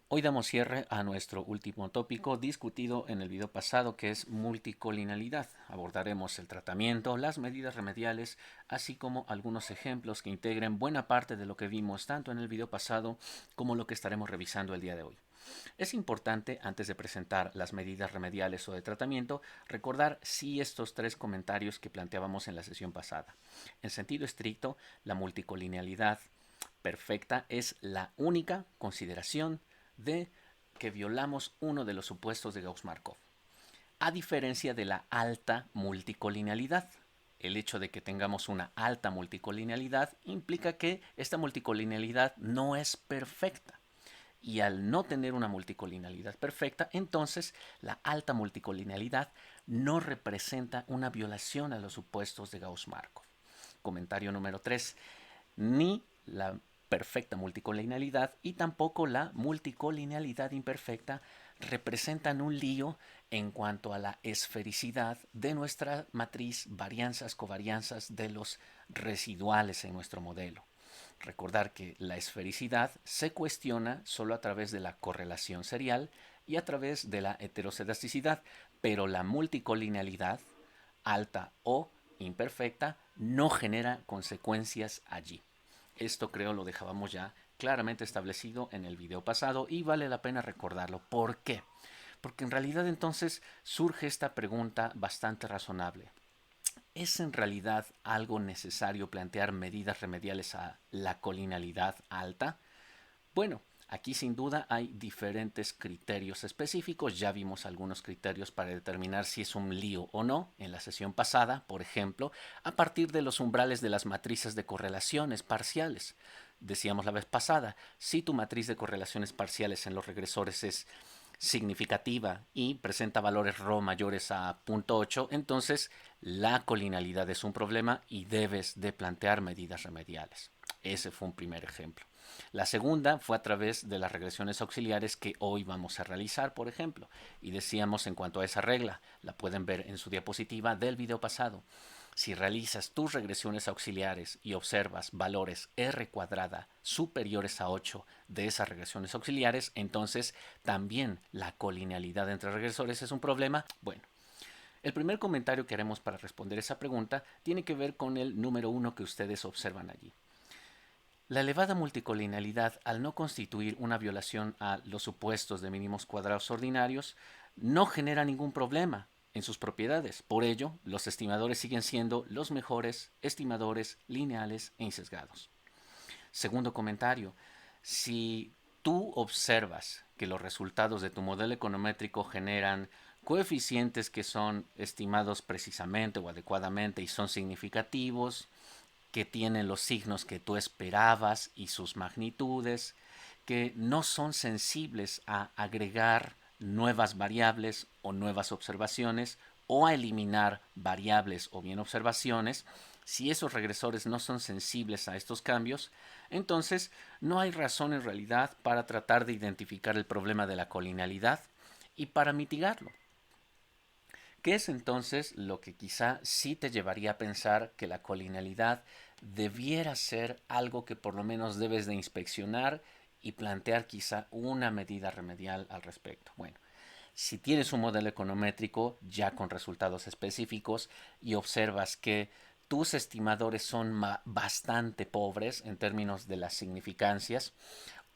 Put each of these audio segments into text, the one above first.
Hoy damos cierre a nuestro último tópico discutido en el video pasado, que es multicolinalidad. Abordaremos el tratamiento, las medidas remediales, así como algunos ejemplos que integren buena parte de lo que vimos tanto en el video pasado como lo que estaremos revisando el día de hoy. Es importante, antes de presentar las medidas remediales o de tratamiento, recordar sí estos tres comentarios que planteábamos en la sesión pasada. En sentido estricto, la multicolinealidad perfecta es la única consideración de que violamos uno de los supuestos de Gauss-Markov, a diferencia de la alta multicolinealidad. El hecho de que tengamos una alta multicolinealidad implica que esta multicolinealidad no es perfecta. Y al no tener una multicolinealidad perfecta, entonces la alta multicolinealidad no representa una violación a los supuestos de Gauss-Markov. Comentario número 3. Ni la perfecta multicolinealidad y tampoco la multicolinealidad imperfecta representan un lío en cuanto a la esfericidad de nuestra matriz varianzas-covarianzas de los residuales en nuestro modelo. Recordar que la esfericidad se cuestiona solo a través de la correlación serial y a través de la heteroscedasticidad, pero la multicolinealidad, alta o imperfecta, no genera consecuencias allí. Esto creo lo dejábamos ya claramente establecido en el video pasado y vale la pena recordarlo. ¿Por qué? Porque en realidad entonces surge esta pregunta bastante razonable. ¿Es en realidad algo necesario plantear medidas remediales a la colinalidad alta? Bueno, aquí sin duda hay diferentes criterios específicos. Ya vimos algunos criterios para determinar si es un lío o no en la sesión pasada, por ejemplo, a partir de los umbrales de las matrices de correlaciones parciales. Decíamos la vez pasada, si tu matriz de correlaciones parciales en los regresores es significativa y presenta valores ρ mayores a 0.8, entonces la colinalidad es un problema y debes de plantear medidas remediales. Ese fue un primer ejemplo. La segunda fue a través de las regresiones auxiliares que hoy vamos a realizar, por ejemplo. Y decíamos en cuanto a esa regla, la pueden ver en su diapositiva del video pasado. Si realizas tus regresiones auxiliares y observas valores r cuadrada superiores a 8 de esas regresiones auxiliares, entonces también la colinealidad entre regresores es un problema. Bueno, el primer comentario que haremos para responder esa pregunta tiene que ver con el número 1 que ustedes observan allí. La elevada multicolinealidad, al no constituir una violación a los supuestos de mínimos cuadrados ordinarios, no genera ningún problema en sus propiedades. Por ello, los estimadores siguen siendo los mejores estimadores lineales e insesgados. Segundo comentario, si tú observas que los resultados de tu modelo econométrico generan coeficientes que son estimados precisamente o adecuadamente y son significativos, que tienen los signos que tú esperabas y sus magnitudes, que no son sensibles a agregar nuevas variables o nuevas observaciones o a eliminar variables o bien observaciones. Si esos regresores no son sensibles a estos cambios, entonces no hay razón en realidad para tratar de identificar el problema de la colinealidad y para mitigarlo. ¿Qué es entonces lo que quizá sí te llevaría a pensar que la colinealidad debiera ser algo que por lo menos debes de inspeccionar y plantear quizá una medida remedial al respecto? Bueno, si tienes un modelo econométrico ya con resultados específicos y observas que tus estimadores son bastante pobres en términos de las significancias,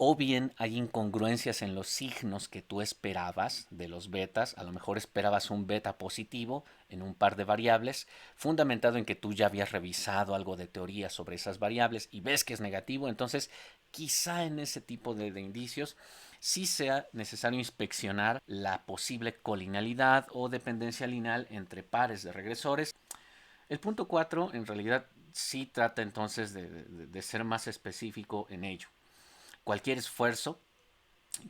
o bien hay incongruencias en los signos que tú esperabas de los betas. A lo mejor esperabas un beta positivo en un par de variables, fundamentado en que tú ya habías revisado algo de teoría sobre esas variables y ves que es negativo. Entonces, quizá en ese tipo de indicios sí sea necesario inspeccionar la posible colinalidad o dependencia lineal entre pares de regresores. El punto 4 en realidad sí trata entonces de ser más específico en ello. Cualquier esfuerzo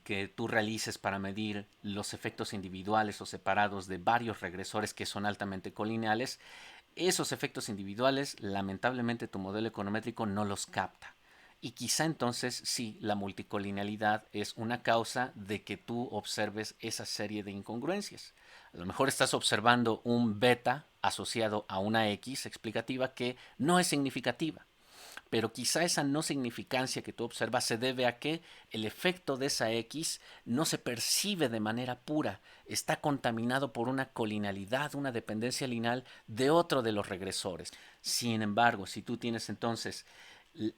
que tú realices para medir los efectos individuales o separados de varios regresores que son altamente colineales, esos efectos individuales, lamentablemente tu modelo econométrico no los capta. Y quizá entonces sí, la multicolinealidad es una causa de que tú observes esa serie de incongruencias. A lo mejor estás observando un beta asociado a una X explicativa que no es significativa, pero quizá esa no significancia que tú observas se debe a que el efecto de esa X no se percibe de manera pura, está contaminado por una colinalidad, una dependencia lineal de otro de los regresores. Sin embargo, si tú tienes entonces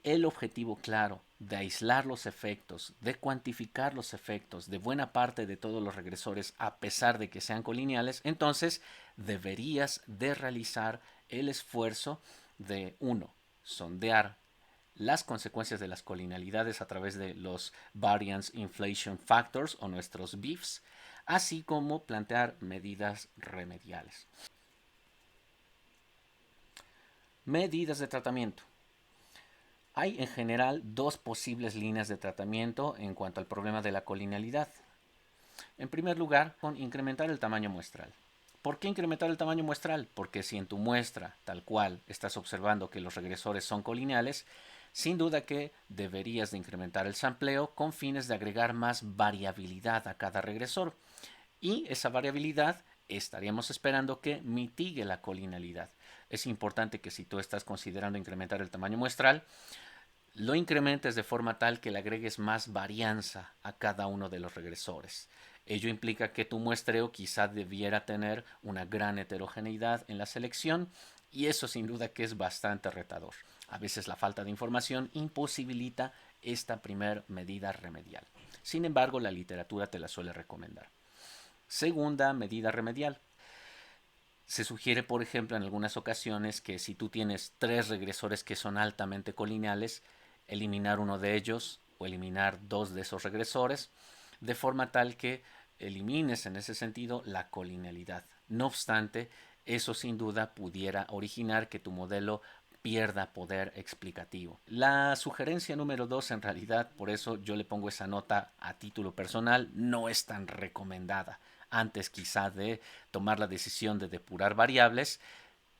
el objetivo claro de aislar los efectos, de cuantificar los efectos de buena parte de todos los regresores a pesar de que sean colineales, entonces deberías de realizar el esfuerzo de uno, sondear las consecuencias de las colinalidades a través de los Variance Inflation Factors o nuestros BIFs, así como plantear medidas remediales. Medidas de tratamiento. Hay en general dos posibles líneas de tratamiento en cuanto al problema de la colinalidad. En primer lugar, con incrementar el tamaño muestral. ¿Por qué incrementar el tamaño muestral? Porque si en tu muestra, tal cual, estás observando que los regresores son colineales, sin duda que deberías de incrementar el sampleo con fines de agregar más variabilidad a cada regresor. Y esa variabilidad estaríamos esperando que mitigue la colinalidad. Es importante que si tú estás considerando incrementar el tamaño muestral, lo incrementes de forma tal que le agregues más varianza a cada uno de los regresores. Ello implica que tu muestreo quizá debiera tener una gran heterogeneidad en la selección y eso sin duda que es bastante retador. A veces la falta de información imposibilita esta primer medida remedial. Sin embargo, la literatura te la suele recomendar. Segunda medida remedial. Se sugiere, por ejemplo, en algunas ocasiones que si tú tienes 3 regresores que son altamente colineales, eliminar uno de ellos o eliminar 2 de esos regresores, de forma tal que elimines en ese sentido la colinealidad. No obstante, eso sin duda pudiera originar que tu modelo pierda poder explicativo. La sugerencia número 2, en realidad, por eso yo le pongo esa nota a título personal, no es tan recomendada. Antes quizá de tomar la decisión de depurar variables,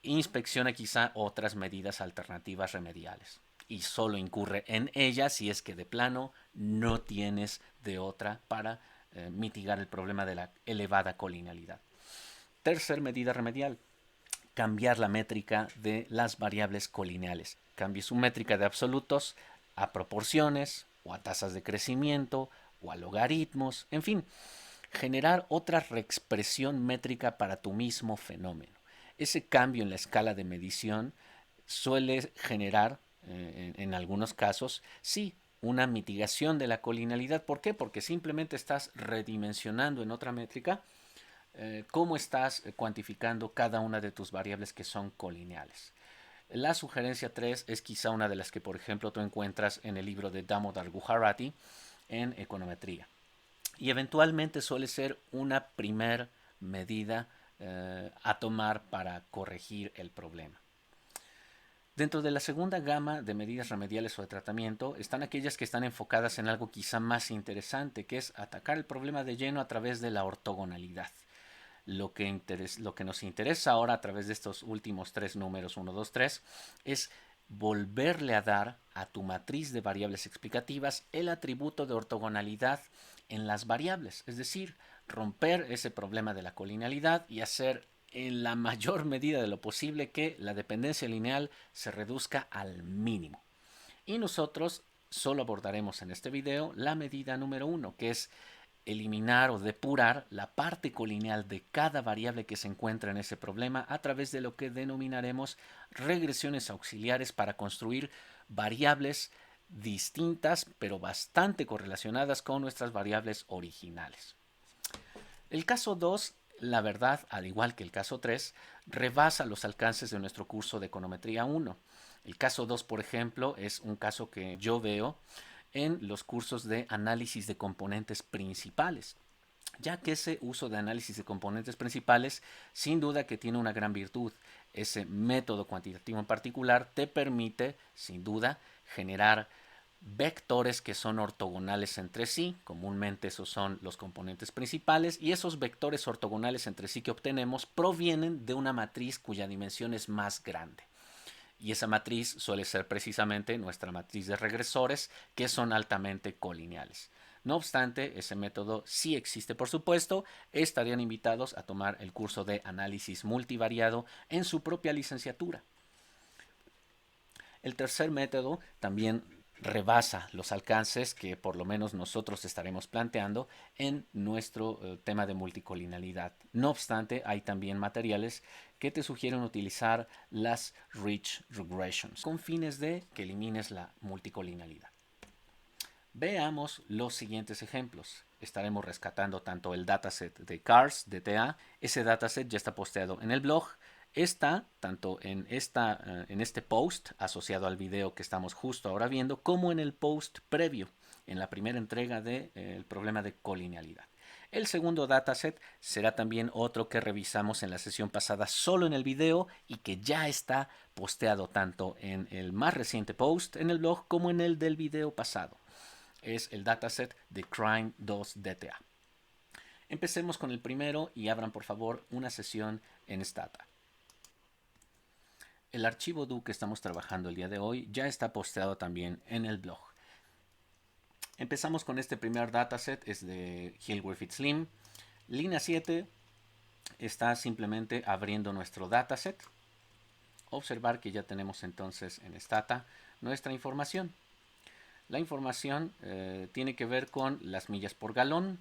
inspecciona quizá otras medidas alternativas remediales. Y solo incurre en ellas si es que de plano no tienes de otra para mitigar el problema de la elevada colinalidad. Tercer medida remedial, cambiar la métrica de las variables colineales. Cambie su métrica de absolutos a proporciones o a tasas de crecimiento o a logaritmos, en fin, generar otra reexpresión métrica para tu mismo fenómeno. Ese cambio en la escala de medición suele generar, en algunos casos, sí, una mitigación de la colinalidad. ¿Por qué? Porque simplemente estás redimensionando en otra métrica cómo estás cuantificando cada una de tus variables que son colineales. La sugerencia 3 es quizá una de las que, por ejemplo, tú encuentras en el libro de Damodar Gujarati en econometría. Y eventualmente suele ser una primer medida a tomar para corregir el problema. Dentro de la segunda gama de medidas remediales o de tratamiento están aquellas que están enfocadas en algo quizá más interesante, que es atacar el problema de lleno a través de la ortogonalidad. Lo que nos interesa ahora a través de estos últimos 3 números, 1, 2, 3, es volverle a dar a tu matriz de variables explicativas el atributo de ortogonalidad en las variables, es decir, romper ese problema de la colinealidad y hacer en la mayor medida de lo posible que la dependencia lineal se reduzca al mínimo. Y nosotros solo abordaremos en este video la medida número 1, que es eliminar o depurar la parte colineal de cada variable que se encuentra en ese problema a través de lo que denominaremos regresiones auxiliares para construir variables distintas pero bastante correlacionadas con nuestras variables originales. El caso 2, la verdad, al igual que el caso 3, rebasa los alcances de nuestro curso de econometría 1. El caso 2, por ejemplo, es un caso que yo veo en los cursos de análisis de componentes principales, ya que ese uso de análisis de componentes principales sin duda que tiene una gran virtud. Ese método cuantitativo en particular te permite sin duda generar vectores que son ortogonales entre sí, comúnmente esos son los componentes principales, y esos vectores ortogonales entre sí que obtenemos provienen de una matriz cuya dimensión es más grande. Y esa matriz suele ser precisamente nuestra matriz de regresores, que son altamente colineales. No obstante, ese método sí existe, por supuesto. Estarían invitados a tomar el curso de análisis multivariado en su propia licenciatura. El tercer método también rebasa los alcances que por lo menos nosotros estaremos planteando en nuestro tema de multicolinalidad. No obstante, hay también materiales que te sugieren utilizar las Rich Regressions con fines de que elimines la multicolinalidad. Veamos los siguientes ejemplos. Estaremos rescatando tanto el dataset de CARS, DTA. Ese dataset ya está posteado en el blog. Está tanto en este post asociado al video que estamos justo ahora viendo, como en el post previo, en la primera entrega del problema de colinealidad. El segundo dataset será también otro que revisamos en la sesión pasada solo en el video y que ya está posteado tanto en el más reciente post en el blog como en el del video pasado. Es el dataset de Crime 2 DTA. Empecemos con el primero y abran por favor una sesión en Stata. El archivo DO que estamos trabajando el día de hoy ya está posteado también en el blog. Empezamos con este primer dataset, es de Hill Griffith Slim. Línea 7 está simplemente abriendo nuestro dataset. Observar que ya tenemos entonces en Stata nuestra información. La información tiene que ver con las millas por galón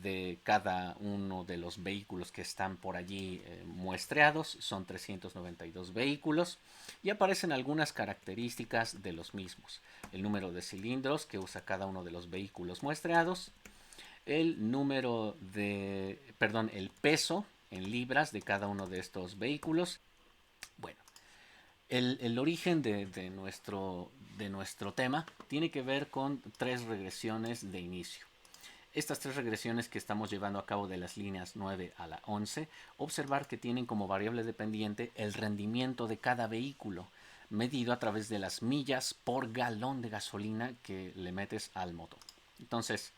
de cada uno de los vehículos que están por allí muestreados. Son 392 vehículos y aparecen algunas características de los mismos. El número de cilindros que usa cada uno de los vehículos muestreados, el número de, perdón, el peso en libras de cada uno de estos vehículos. Bueno, el origen de nuestro tema tiene que ver con 3 regresiones de inicio. Estas 3 regresiones que estamos llevando a cabo de las líneas 9 a la 11, observar que tienen como variable dependiente el rendimiento de cada vehículo, medido a través de las millas por galón de gasolina que le metes al motor. Entonces,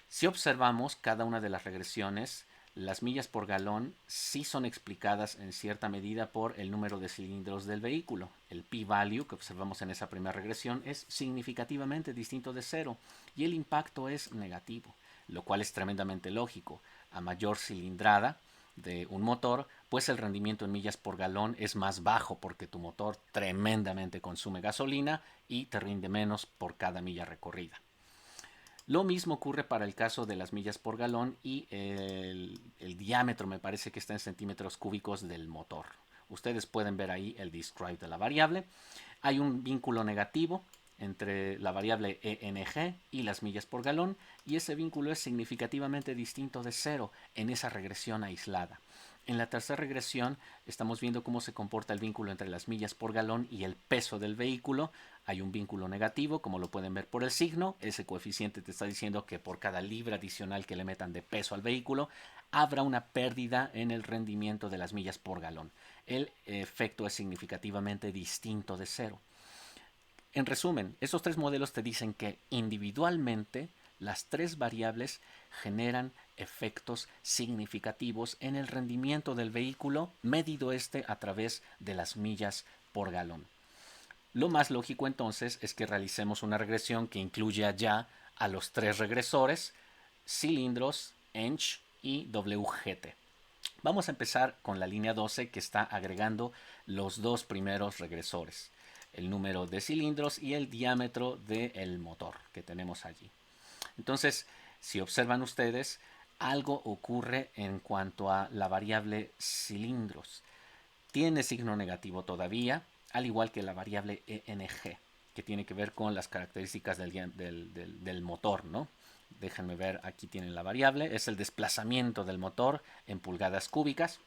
si observamos cada una de las regresiones, las millas por galón sí son explicadas en cierta medida por el número de cilindros del vehículo. El p-value que observamos en esa primera regresión es significativamente distinto de 0 y el impacto es negativo, lo cual es tremendamente lógico. A mayor cilindrada de un motor, pues el rendimiento en millas por galón es más bajo porque tu motor tremendamente consume gasolina y te rinde menos por cada milla recorrida. Lo mismo ocurre para el caso de las millas por galón y el diámetro me parece que está en centímetros cúbicos del motor. Ustedes pueden ver ahí el describe de la variable. Hay un vínculo negativo entre la variable ENG y las millas por galón y ese vínculo es significativamente distinto de 0 en esa regresión aislada. En la tercera regresión estamos viendo cómo se comporta el vínculo entre las millas por galón y el peso del vehículo. Hay un vínculo negativo, como lo pueden ver por el signo. Ese coeficiente te está diciendo que por cada libra adicional que le metan de peso al vehículo, habrá una pérdida en el rendimiento de las millas por galón. El efecto es significativamente distinto de 0. En resumen, estos 3 modelos te dicen que individualmente las 3 variables generan efectos significativos en el rendimiento del vehículo, medido a través de las millas por galón. Lo más lógico entonces es que realicemos una regresión que incluya ya a los 3 regresores, cilindros, ENGE y WGT. Vamos a empezar con la línea 12 que está agregando los 2 primeros regresores, el número de cilindros y el diámetro del motor que tenemos allí. Entonces, si observan ustedes, algo ocurre en cuanto a la variable cilindros. Tiene signo negativo todavía, al igual que la variable ENG, que tiene que ver con las características del motor, ¿no? Déjenme ver, aquí tienen la variable, es el desplazamiento del motor en pulgadas cúbicas.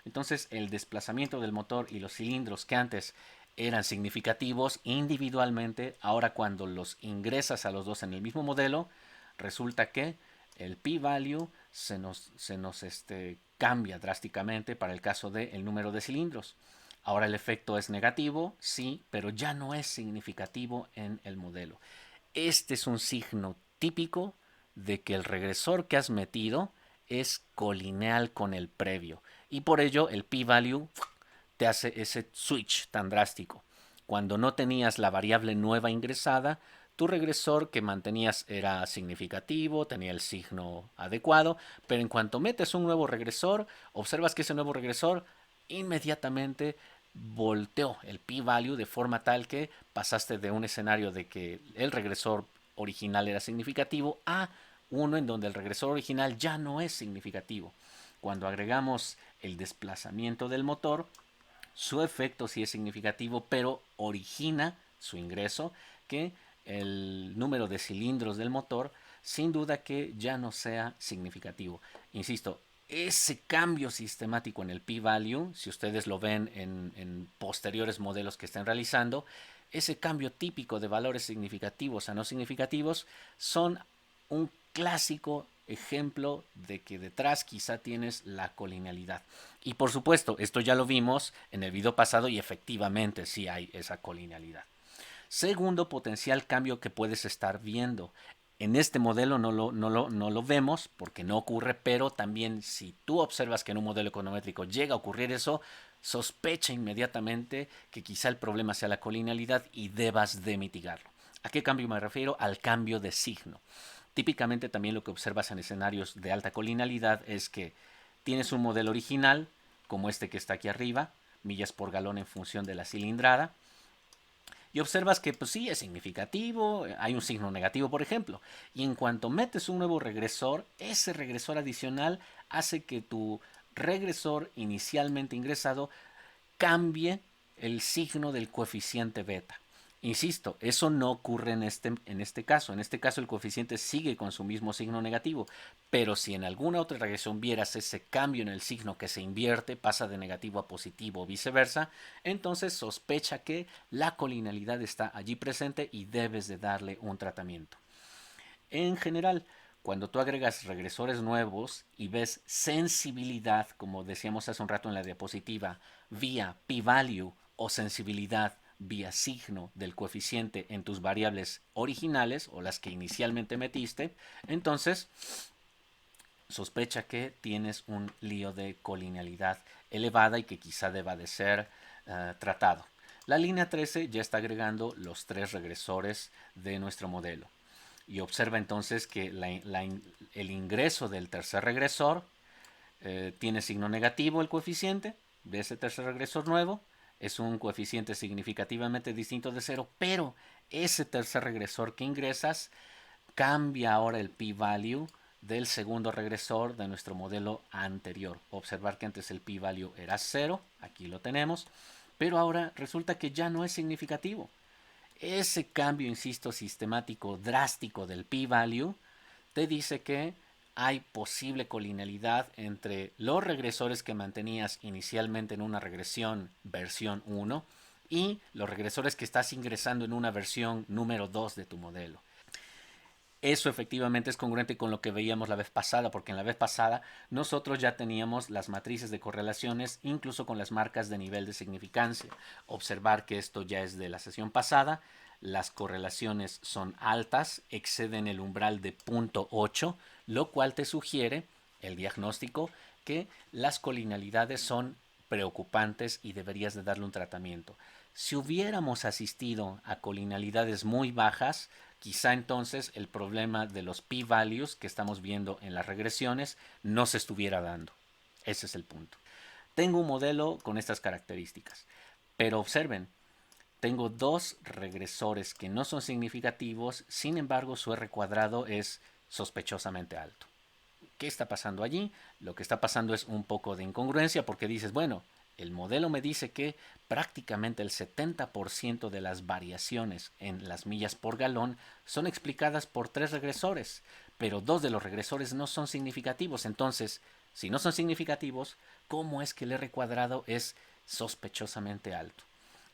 Entonces, el desplazamiento del motor y los cilindros que antes eran significativos individualmente, ahora cuando los ingresas a los dos en el mismo modelo, resulta que el p-value se nos cambia drásticamente para el caso del número de cilindros. Ahora el efecto es negativo, sí, pero ya no es significativo en el modelo. Este es un signo típico de que el regresor que has metido es colineal con el previo y por ello el p-value te hace ese switch tan drástico. Cuando no tenías la variable nueva ingresada, tu regresor que mantenías era significativo, tenía el signo adecuado, pero en cuanto metes un nuevo regresor, observas que ese nuevo regresor inmediatamente volteó el p-value de forma tal que pasaste de un escenario de que el regresor original era significativo a uno en donde el regresor original ya no es significativo. Cuando agregamos el desplazamiento del motor, su efecto sí es significativo, pero origina su ingreso que el número de cilindros del motor sin duda que ya no sea significativo. Insisto, ese cambio sistemático en el p-value, si ustedes lo ven en posteriores modelos que estén realizando, ese cambio típico de valores significativos a no significativos son un clásico ejemplo de que detrás quizá tienes la colinealidad. Y por supuesto, esto ya lo vimos en el video pasado y efectivamente sí hay esa colinealidad. Segundo potencial cambio que puedes estar viendo. En este modelo no lo vemos porque no ocurre, pero también si tú observas que en un modelo econométrico llega a ocurrir eso, sospecha inmediatamente que quizá el problema sea la colinealidad y debas de mitigarlo. ¿A qué cambio me refiero? Al cambio de signo. Típicamente también lo que observas en escenarios de alta colinealidad es que tienes un modelo original, como este que está aquí arriba, millas por galón en función de la cilindrada, y observas que pues sí es significativo, hay un signo negativo por ejemplo, y en cuanto metes un nuevo regresor, ese regresor adicional hace que tu regresor inicialmente ingresado cambie el signo del coeficiente beta. Insisto, eso no ocurre en este caso. En este caso el coeficiente sigue con su mismo signo negativo. Pero si en alguna otra regresión vieras ese cambio en el signo que se invierte, pasa de negativo a positivo o viceversa, entonces sospecha que la colinealidad está allí presente y debes de darle un tratamiento. En general, cuando tú agregas regresores nuevos y ves sensibilidad, como decíamos hace un rato en la diapositiva, vía p-value o sensibilidad vía signo del coeficiente en tus variables originales o las que inicialmente metiste, entonces sospecha que tienes un lío de colinealidad elevada y que quizá deba de ser tratado. La línea 13 ya está agregando los 3 regresores de nuestro modelo. Y observa entonces que el ingreso del tercer regresor tiene signo negativo el coeficiente de ese tercer regresor nuevo. Es un coeficiente significativamente distinto de 0, pero ese tercer regresor que ingresas cambia ahora el p-value del segundo regresor de nuestro modelo anterior. Observar que antes el p-value era 0, aquí lo tenemos, pero ahora resulta que ya no es significativo. Ese cambio, insisto, sistemático, drástico del p-value, te dice que hay posible colinealidad entre los regresores que mantenías inicialmente en una regresión versión 1 y los regresores que estás ingresando en una versión número 2 de tu modelo. Eso efectivamente es congruente con lo que veíamos la vez pasada, porque en la vez pasada nosotros ya teníamos las matrices de correlaciones, incluso con las marcas de nivel de significancia. Observar que esto ya es de la sesión pasada, las correlaciones son altas, exceden el umbral de 0.8, lo cual te sugiere el diagnóstico que las colinealidades son preocupantes y deberías de darle un tratamiento. Si hubiéramos asistido a colinealidades muy bajas, quizá entonces el problema de los p-values que estamos viendo en las regresiones no se estuviera dando. Ese es el punto. Tengo un modelo con estas características, pero observen, tengo 2 regresores que no son significativos, sin embargo su R cuadrado es sospechosamente alto. ¿Qué está pasando allí? Lo que está pasando es un poco de incongruencia porque dices, bueno, el modelo me dice que prácticamente el 70% de las variaciones en las millas por galón son explicadas por 3 regresores, pero 2 de los regresores no son significativos. Entonces, si no son significativos, ¿cómo es que el R cuadrado es sospechosamente alto?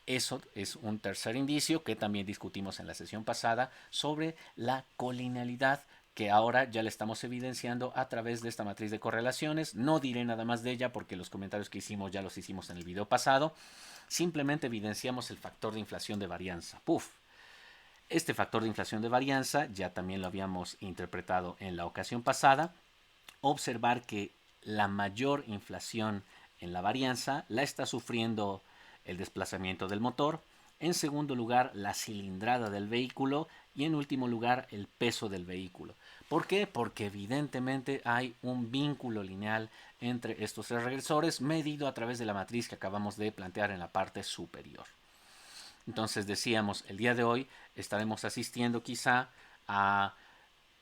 Eso es un tercer indicio que también discutimos en la sesión pasada sobre la colinealidad que ahora ya le estamos evidenciando a través de esta matriz de correlaciones. No diré nada más de ella porque los comentarios que hicimos ya los hicimos en el video pasado. Simplemente evidenciamos el factor de inflación de varianza. ¡Puf! Este factor de inflación de varianza ya también lo habíamos interpretado en la ocasión pasada. Observar que la mayor inflación en la varianza la está sufriendo el desplazamiento del motor. En segundo lugar, la cilindrada del vehículo y en último lugar el peso del vehículo. ¿Por qué? Porque evidentemente hay un vínculo lineal entre estos tres regresores medido a través de la matriz que acabamos de plantear en la parte superior. Entonces decíamos, el día de hoy estaremos asistiendo quizá a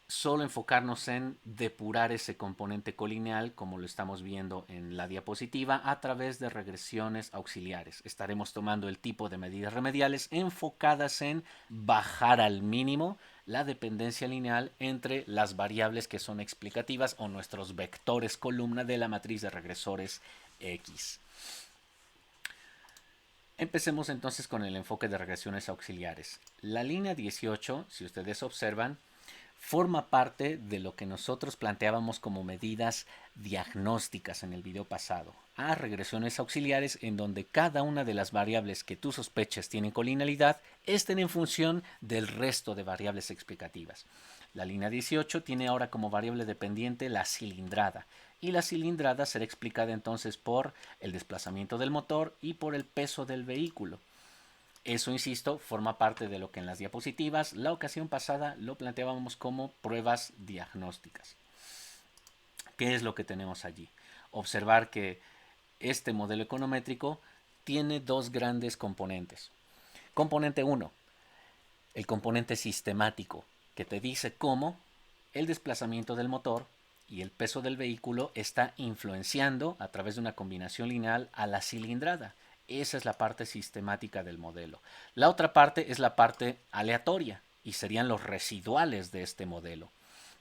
solo enfocarnos en depurar ese componente colineal, como lo estamos viendo en la diapositiva, a través de regresiones auxiliares. Estaremos tomando el tipo de medidas remediales enfocadas en bajar al mínimo la dependencia lineal entre las variables que son explicativas o nuestros vectores columna de la matriz de regresores X. Empecemos entonces con el enfoque de regresiones auxiliares. La línea 18, si ustedes observan, forma parte de lo que nosotros planteábamos como medidas diagnósticas en el video pasado, a regresiones auxiliares en donde cada una de las variables que tú sospeches tienen colinealidad estén en función del resto de variables explicativas. La línea 18 tiene ahora como variable dependiente la cilindrada, y la cilindrada será explicada entonces por el desplazamiento del motor y por el peso del vehículo. Eso, insisto, forma parte de lo que en las diapositivas, la ocasión pasada, lo planteábamos como pruebas diagnósticas. ¿Qué es lo que tenemos allí? Observar que este modelo econométrico tiene dos grandes componentes. Componente 1, el componente sistemático, que te dice cómo el desplazamiento del motor y el peso del vehículo está influenciando a través de una combinación lineal a la cilindrada. Esa es la parte sistemática del modelo. La otra parte es la parte aleatoria y serían los residuales de este modelo.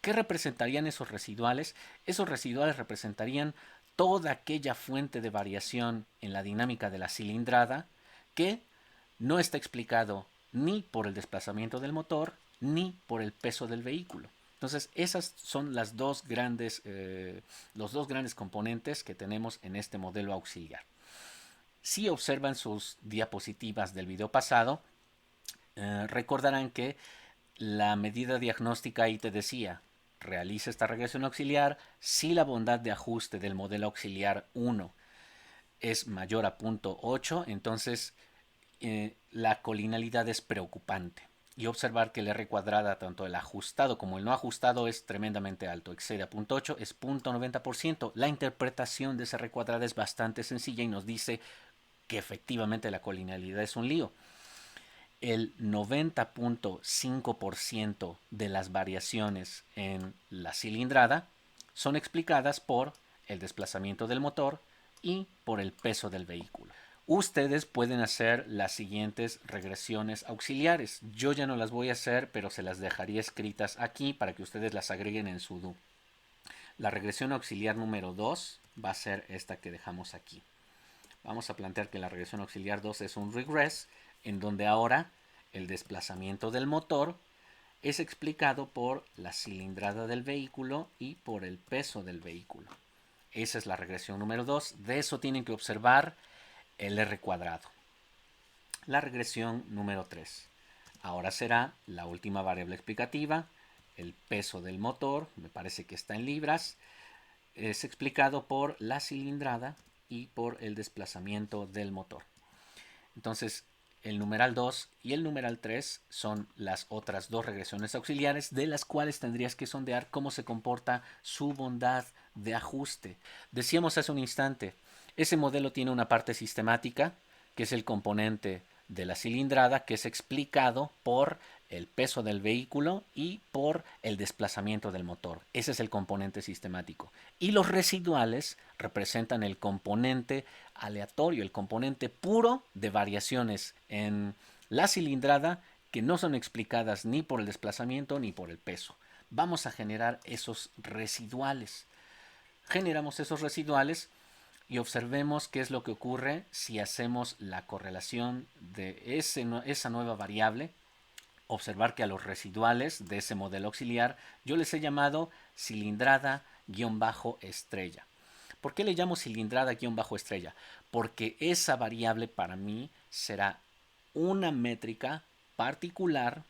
¿Qué representarían esos residuales? Esos residuales representarían toda aquella fuente de variación en la dinámica de la cilindrada que no está explicado ni por el desplazamiento del motor ni por el peso del vehículo. Entonces, esas son los dos grandes componentes que tenemos en este modelo auxiliar. Si observan sus diapositivas del video pasado, recordarán que la medida diagnóstica ahí te decía, realiza esta regresión auxiliar si la bondad de ajuste del modelo auxiliar 1 es mayor a 0.8, entonces la colinalidad es preocupante. Y observar que el R cuadrada, tanto el ajustado como el no ajustado, es tremendamente alto, excede a 0.8, es 0.90%. La interpretación de ese R cuadrada es bastante sencilla y nos dice que efectivamente la colinalidad es un lío. El 90.5% de las variaciones en la cilindrada son explicadas por el desplazamiento del motor y por el peso del vehículo. Ustedes pueden hacer las siguientes regresiones auxiliares. Yo ya no las voy a hacer, pero se las dejaría escritas aquí para que ustedes las agreguen en su do. La regresión auxiliar número 2 va a ser esta que dejamos aquí. Vamos a plantear que la regresión auxiliar 2 es un regress, en donde ahora el desplazamiento del motor es explicado por la cilindrada del vehículo y por el peso del vehículo. Esa es la regresión número 2. De eso tienen que observar el R cuadrado. La regresión número 3. Ahora será la última variable explicativa, el peso del motor, me parece que está en libras, es explicado por la cilindrada y por el desplazamiento del motor. Entonces, el numeral 2 y el numeral 3 son las otras dos regresiones auxiliares de las cuales tendrías que sondear cómo se comporta su bondad de ajuste. Decíamos hace un instante, ese modelo tiene una parte sistemática, que es el componente de la cilindrada, que es explicado por el peso del vehículo y por el desplazamiento del motor. Ese es el componente sistemático. Y los residuales representan el componente aleatorio, el componente puro de variaciones en la cilindrada que no son explicadas ni por el desplazamiento ni por el peso. Vamos a generar esos residuales. Generamos esos residuales y observemos qué es lo que ocurre si hacemos la correlación de esa nueva variable. Observar que a los residuales de ese modelo auxiliar yo les he llamado cilindrada-estrella. ¿Por qué le llamo cilindrada-estrella? Porque esa variable para mí será una métrica particular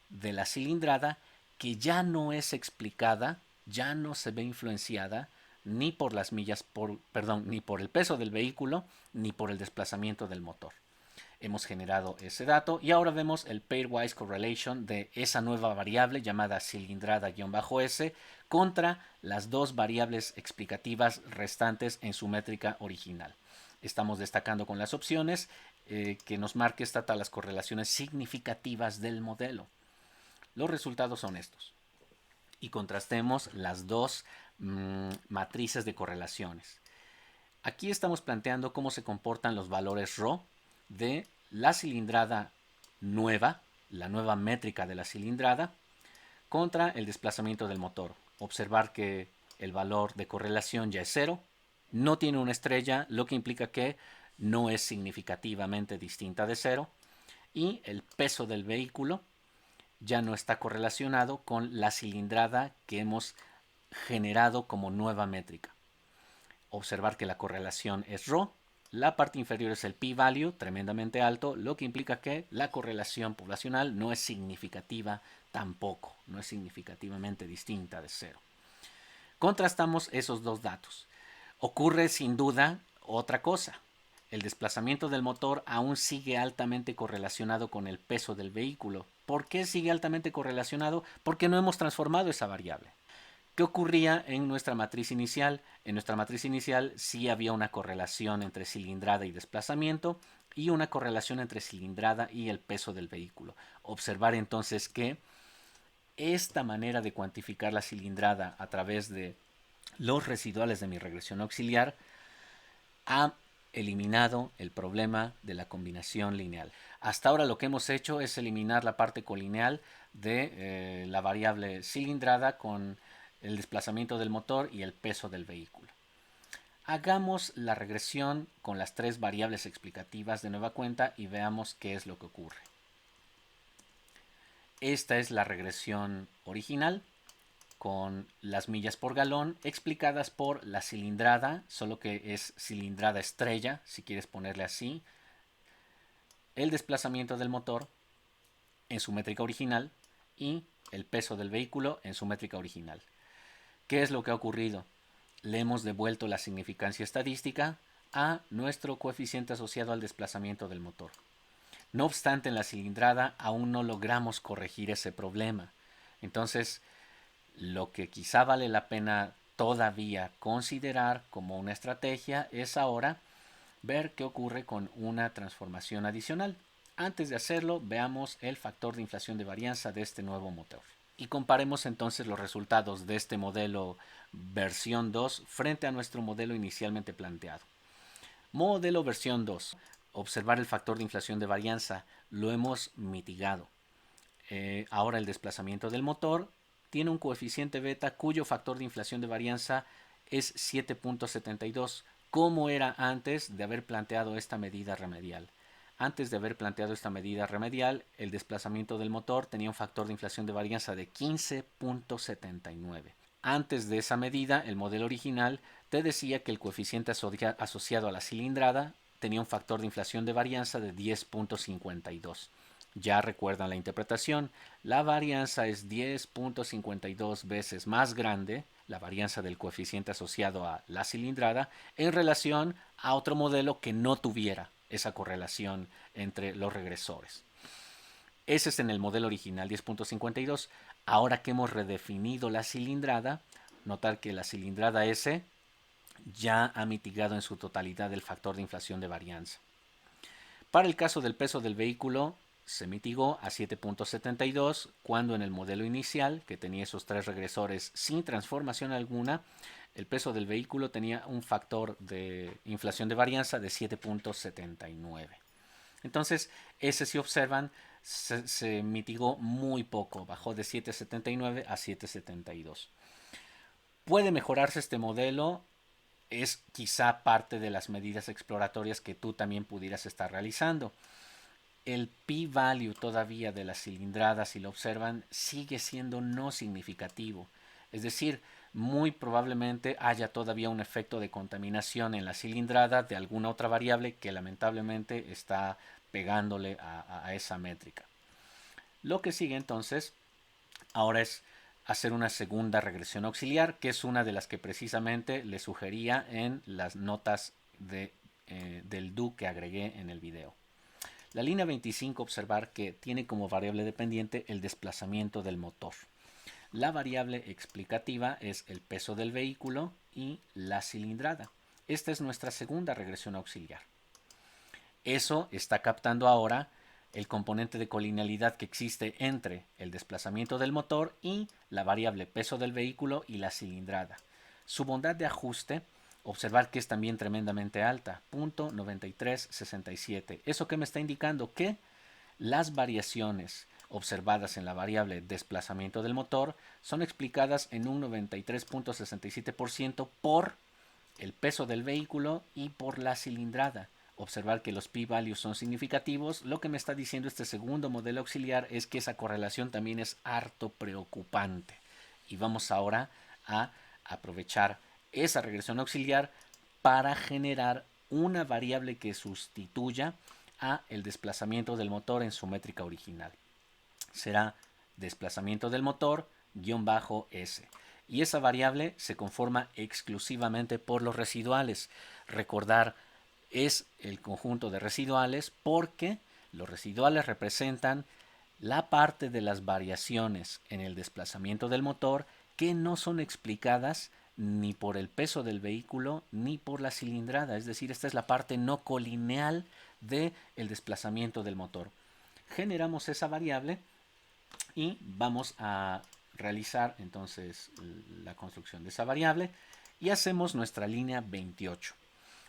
de la cilindrada que ya no es explicada, ya no se ve influenciada ni por las millas, ni por el peso del vehículo, ni por el desplazamiento del motor. Hemos generado ese dato y ahora vemos el pairwise correlation de esa nueva variable llamada cilindrada-s contra las dos variables explicativas restantes en su métrica original. Estamos destacando con las opciones que nos marque esta tabla las correlaciones significativas del modelo. Los resultados son estos. Y contrastemos las dos matrices de correlaciones. Aquí estamos planteando cómo se comportan los valores ρ de la cilindrada nueva, la nueva métrica de la cilindrada, contra el desplazamiento del motor. Observar que el valor de correlación ya es 0, no tiene una estrella, lo que implica que no es significativamente distinta de 0, y el peso del vehículo ya no está correlacionado con la cilindrada que hemos generado como nueva métrica. Observar que la correlación es ρ, la parte inferior es el p-value, tremendamente alto, lo que implica que la correlación poblacional no es significativa tampoco, no es significativamente distinta de 0. Contrastamos esos dos datos. Ocurre sin duda otra cosa. El desplazamiento del motor aún sigue altamente correlacionado con el peso del vehículo. ¿Por qué sigue altamente correlacionado? Porque no hemos transformado esa variable. ¿Qué ocurría en nuestra matriz inicial? En nuestra matriz inicial sí había una correlación entre cilindrada y desplazamiento y una correlación entre cilindrada y el peso del vehículo. Observar entonces que esta manera de cuantificar la cilindrada a través de los residuales de mi regresión auxiliar ha eliminado el problema de la combinación lineal. Hasta ahora lo que hemos hecho es eliminar la parte colineal de la variable cilindrada con el desplazamiento del motor y el peso del vehículo. Hagamos la regresión con las tres variables explicativas de nueva cuenta y veamos qué es lo que ocurre. Esta es la regresión original con las millas por galón explicadas por la cilindrada, solo que es cilindrada estrella, si quieres ponerle así, el desplazamiento del motor en su métrica original y el peso del vehículo en su métrica original. ¿Qué es lo que ha ocurrido? Le hemos devuelto la significancia estadística a nuestro coeficiente asociado al desplazamiento del motor. No obstante, en la cilindrada aún no logramos corregir ese problema. Entonces, lo que quizá vale la pena todavía considerar como una estrategia es ahora ver qué ocurre con una transformación adicional. Antes de hacerlo, veamos el factor de inflación de varianza de este nuevo motor. Y comparemos entonces los resultados de este modelo versión 2 frente a nuestro modelo inicialmente planteado. Modelo versión 2. Observar el factor de inflación de varianza. Lo hemos mitigado. Ahora el desplazamiento del motor tiene un coeficiente beta cuyo factor de inflación de varianza es 7.72, como era antes de haber planteado esta medida remedial. Antes de haber planteado esta medida remedial, el desplazamiento del motor tenía un factor de inflación de varianza de 15.79. Antes de esa medida, el modelo original te decía que el coeficiente asociado a la cilindrada tenía un factor de inflación de varianza de 10.52. Ya recuerdan la interpretación, la varianza es 10.52 veces más grande, la varianza del coeficiente asociado a la cilindrada, en relación a otro modelo que no tuviera esa correlación entre los regresores. Ese es en el modelo original 10.52. Ahora que hemos redefinido la cilindrada, notar que la cilindrada S ya ha mitigado en su totalidad el factor de inflación de varianza. Para el caso del peso del vehículo, se mitigó a 7.72 cuando en el modelo inicial, que tenía esos tres regresores sin transformación alguna, el peso del vehículo tenía un factor de inflación de varianza de 7.79. Entonces, ese, si observan, se mitigó muy poco, bajó de 7.79 a 7.72. ¿Puede mejorarse este modelo? Es quizá parte de las medidas exploratorias que tú también pudieras estar realizando. El p-value todavía de la cilindrada, si lo observan, sigue siendo no significativo. Es decir, muy probablemente haya todavía un efecto de contaminación en la cilindrada de alguna otra variable que lamentablemente está pegándole a esa métrica. Lo que sigue entonces ahora es hacer una segunda regresión auxiliar, que es una de las que precisamente le sugería en las notas del do que agregué en el video. La línea 25, observar que tiene como variable dependiente el desplazamiento del motor. La variable explicativa es el peso del vehículo y la cilindrada. Esta es nuestra segunda regresión auxiliar. Eso está captando ahora el componente de colinealidad que existe entre el desplazamiento del motor y la variable peso del vehículo y la cilindrada. Su bondad de ajuste, observar que es también tremendamente alta, 0.9367. ¿Eso qué me está indicando? Que las variaciones observadas en la variable desplazamiento del motor son explicadas en un 93.67% por el peso del vehículo y por la cilindrada. Observar que los p-values son significativos. Lo que me está diciendo este segundo modelo auxiliar es que esa correlación también es harto preocupante. Y vamos ahora a aprovechar esa regresión auxiliar para generar una variable que sustituya a el desplazamiento del motor en su métrica original. Será desplazamiento del motor -S. Y esa variable se conforma exclusivamente por los residuales. Recordar, es el conjunto de residuales porque los residuales representan la parte de las variaciones en el desplazamiento del motor que no son explicadas ni por el peso del vehículo ni por la cilindrada. Es decir, esta es la parte no colineal del desplazamiento del motor. Generamos esa variable y vamos a realizar entonces la construcción de esa variable y hacemos nuestra línea 28.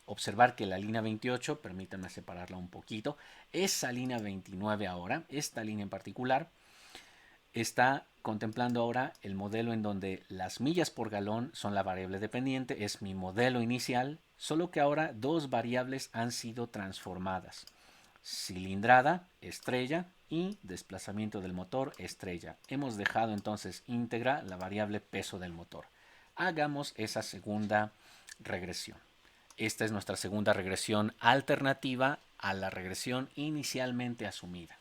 Observar que la línea 28, permítanme separarla un poquito, esa línea 29 ahora, esta línea en particular, está contemplando ahora el modelo en donde las millas por galón son la variable dependiente, es mi modelo inicial, solo que ahora dos variables han sido transformadas. Cilindrada, estrella, y desplazamiento del motor, estrella. Hemos dejado entonces íntegra la variable peso del motor. Hagamos esa segunda regresión. Esta es nuestra segunda regresión alternativa a la regresión inicialmente asumida.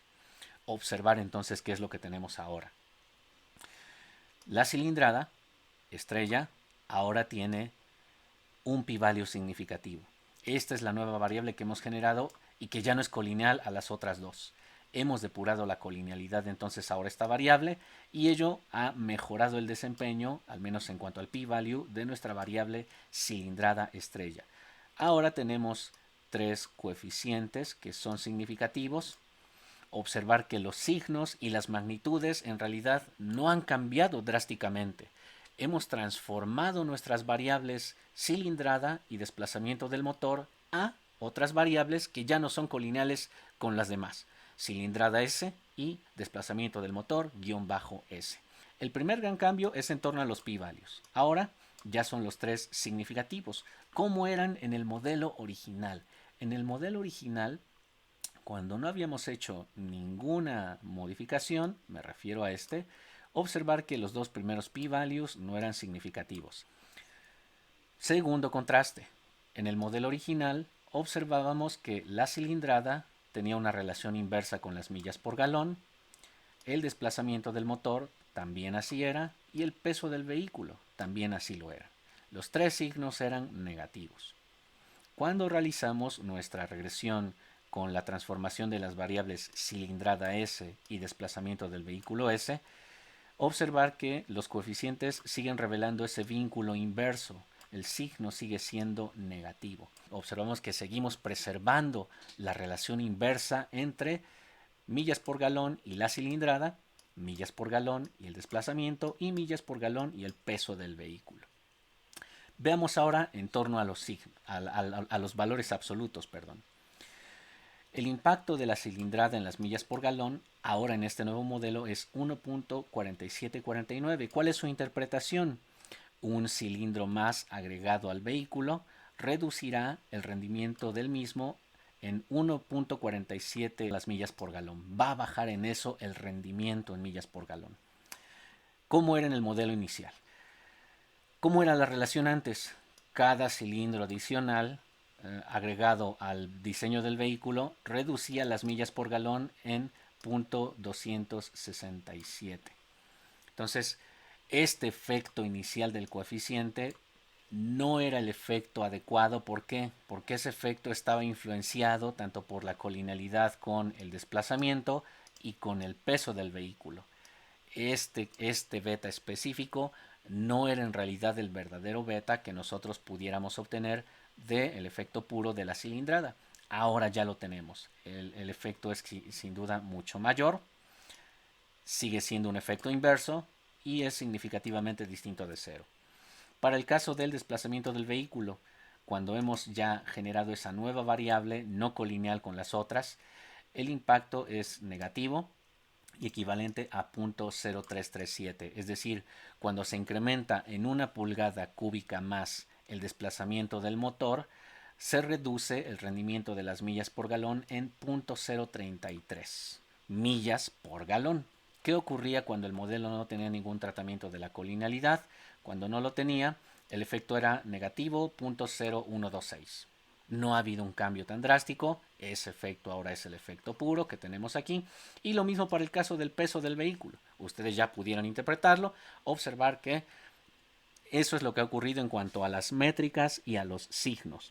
Observar entonces qué es lo que tenemos ahora. La cilindrada, estrella, ahora tiene un p-value significativo. Esta es la nueva variable que hemos generado y que ya no es colineal a las otras dos. Hemos depurado la colinealidad entonces ahora esta variable y ello ha mejorado el desempeño, al menos en cuanto al p-value, de nuestra variable cilindrada estrella. Ahora tenemos tres coeficientes que son significativos. Observar que los signos y las magnitudes en realidad no han cambiado drásticamente. Hemos transformado nuestras variables cilindrada y desplazamiento del motor a otras variables que ya no son colineales con las demás. Cilindrada S y desplazamiento del motor -S. El primer gran cambio es en torno a los p-values. Ahora ya son los tres significativos, como eran en el modelo original. En el modelo original, cuando no habíamos hecho ninguna modificación, me refiero a este, observar que los dos primeros p-values no eran significativos. Segundo contraste. En el modelo original observábamos que la cilindrada tenía una relación inversa con las millas por galón, el desplazamiento del motor también así era y el peso del vehículo también así lo era. Los tres signos eran negativos. Cuando realizamos nuestra regresión con la transformación de las variables cilindrada S y desplazamiento del vehículo S, observar que los coeficientes siguen revelando ese vínculo inverso. El signo sigue siendo negativo. Observamos que seguimos preservando la relación inversa entre millas por galón y la cilindrada, millas por galón y el desplazamiento, y millas por galón y el peso del vehículo. Veamos ahora en torno a los valores absolutos. El impacto de la cilindrada en las millas por galón, ahora en este nuevo modelo, es 1.4749. ¿Cuál es su interpretación? Un cilindro más agregado al vehículo reducirá el rendimiento del mismo en 1.47 las millas por galón. Va a bajar en eso el rendimiento en millas por galón. ¿Cómo era en el modelo inicial? ¿Cómo era la relación antes? Cada cilindro adicional agregado al diseño del vehículo reducía las millas por galón en 0.267. Entonces, este efecto inicial del coeficiente no era el efecto adecuado. ¿Por qué? Porque ese efecto estaba influenciado tanto por la colinealidad con el desplazamiento y con el peso del vehículo. Este beta específico no era en realidad el verdadero beta que nosotros pudiéramos obtener del efecto puro de la cilindrada. Ahora ya lo tenemos. El efecto es sin duda mucho mayor, sigue siendo un efecto inverso y es significativamente distinto de cero. Para el caso del desplazamiento del vehículo, cuando hemos ya generado esa nueva variable no colineal con las otras, el impacto es negativo y equivalente a 0.0337, es decir, cuando se incrementa en 1 pulgada cúbica más el desplazamiento del motor, se reduce el rendimiento de las millas por galón en 0.033 millas por galón. ¿Qué ocurría cuando el modelo no tenía ningún tratamiento de la colinealidad? Cuando no lo tenía, el efecto era negativo 0.0126. No ha habido un cambio tan drástico, ese efecto ahora es el efecto puro que tenemos aquí. Y lo mismo para el caso del peso del vehículo. Ustedes ya pudieron interpretarlo, observar que eso es lo que ha ocurrido en cuanto a las métricas y a los signos.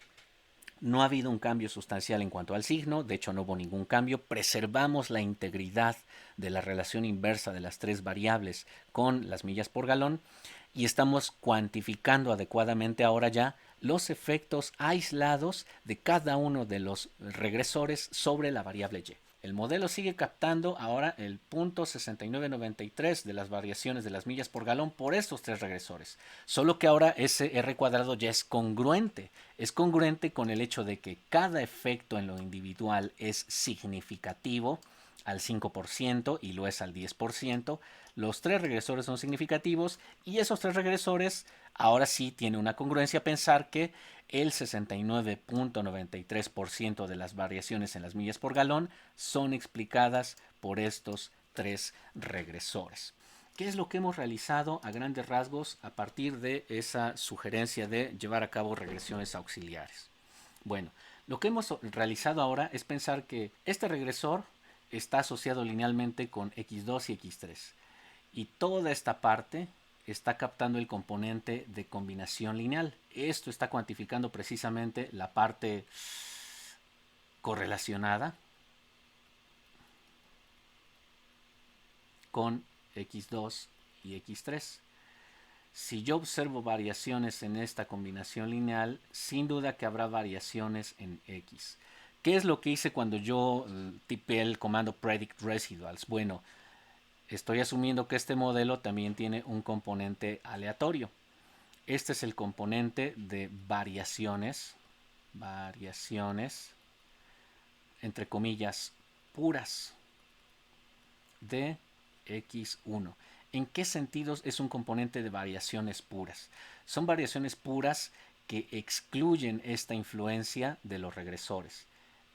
No ha habido un cambio sustancial en cuanto al signo, de hecho no hubo ningún cambio. Preservamos la integridad de la relación inversa de las tres variables con las millas por galón y estamos cuantificando adecuadamente ahora ya los efectos aislados de cada uno de los regresores sobre la variable y. El modelo sigue captando ahora el 0.6993 de las variaciones de las millas por galón por estos tres regresores. Solo que ahora ese R cuadrado ya es congruente. Es congruente con el hecho de que cada efecto en lo individual es significativo al 5% y lo es al 10%. Los tres regresores son significativos y esos tres regresores ahora sí tiene una congruencia pensar que el 69.93% de las variaciones en las millas por galón son explicadas por estos tres regresores. ¿Qué es lo que hemos realizado a grandes rasgos a partir de esa sugerencia de llevar a cabo regresiones auxiliares? Bueno, lo que hemos realizado ahora es pensar que este regresor está asociado linealmente con x2 y x3. Y toda esta parte está captando el componente de combinación lineal. Esto está cuantificando precisamente la parte correlacionada con x2 y x3. Si yo observo variaciones en esta combinación lineal, sin duda que habrá variaciones en x. ¿Qué es lo que hice cuando yo tipeé el comando predict residuals? Bueno, estoy asumiendo que este modelo también tiene un componente aleatorio. Este es el componente de variaciones, entre comillas, puras de x1. ¿En qué sentidos es un componente de variaciones puras? Son variaciones puras que excluyen esta influencia de los regresores.